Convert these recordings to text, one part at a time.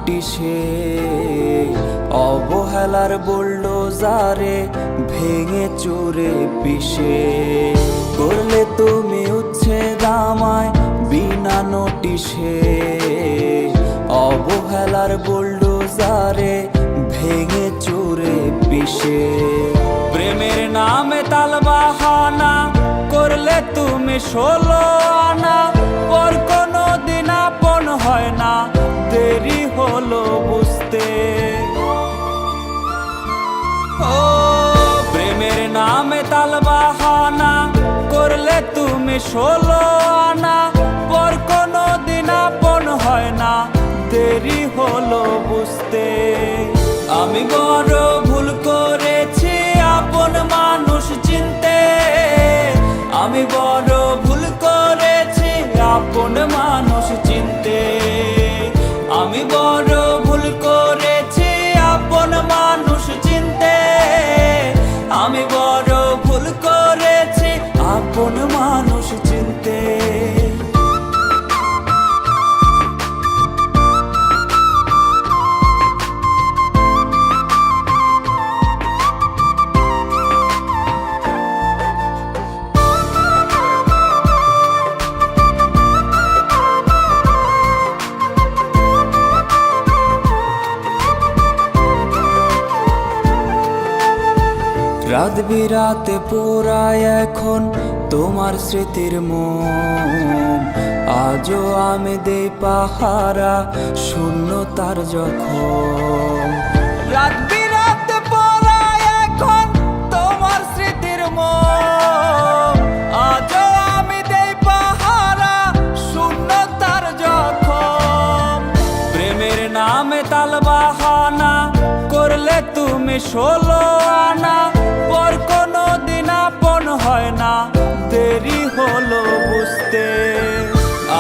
নোটিশে অবহেলার বুলডোজারে ভেঙে চুরে পিষে করলে তুমি উচ্ছেদ আমায় বিনা নোটিশে অবহেলার বুলডোজারে ভেঙে চুরে পিষে প্রেমের নামে তালবাহানা করলে তুমি 16 আনা পর কোনো দিন আপন হয় না দেরি হলো বুঝতে ও প্রেমের নামে তালবাহানা করলে তুমি 16 আনা পর কোনো দিন আপন হয় না দেরি হলো বুঝতে আমি বড় ভুল করেছি আপন মানুষ চিনতে আমি বড় ভুল করেছি আপন মানুষ চিনতে আমি বড় ভুল করেছি আপন মানুষ চিনতে আমি বড় ভুল করেছি আপন মানুষ চিনতে রাত বিরাতে পোড়ায় এখন তোমার স্মৃতির মন আজও আমি দেই পাহারা শূন্যতার যখন রাত বিরাতে পোড়ায় এখন তোমার স্মৃতির মন আজও আমি দেই পাহারা শূন্যতার যখন প্রেমের নামে তালবাহানা করলে তুমি 16 আনা পর কোনো দিন আপন হয় না দেরি হলো বুঝতে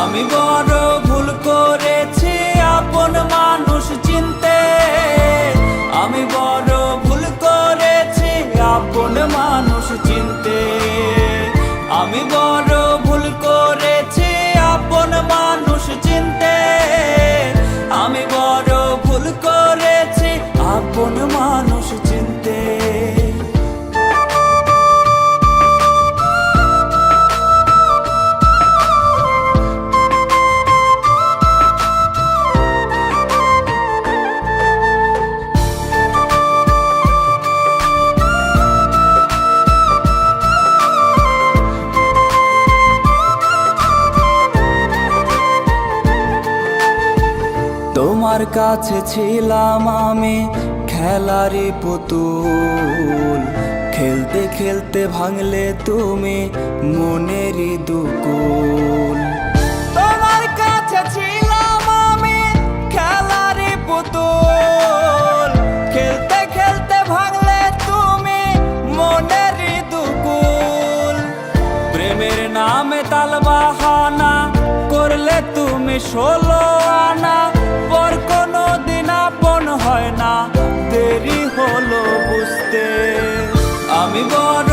আমি বড় ভুল করেছি আপন মানুষ চিনতে আমি বড় ভুল করেছি আপন মানুষ চিনতে আমি বড় ভুল করেছি আপন মানুষ চিনতে আমি বড় ভুল করেছি আপন মানুষ চিনতে তোমার কাছে ছিলাম আমি খেলারি পুতুল খেলতে খেলতে ভাঙলে তুমি মনেরই দুকুল তোমার কাছে ছিলাম আমি খেলারি পুতুল খেলতে খেলতে ভাঙলে তুমি মনেরই দুকুল প্রেমের নামে তালবাহানা করলে তুমি 16 আনা পর কোনো দিন আপন হয় না দেরি হলো বুঝতে আমি বড়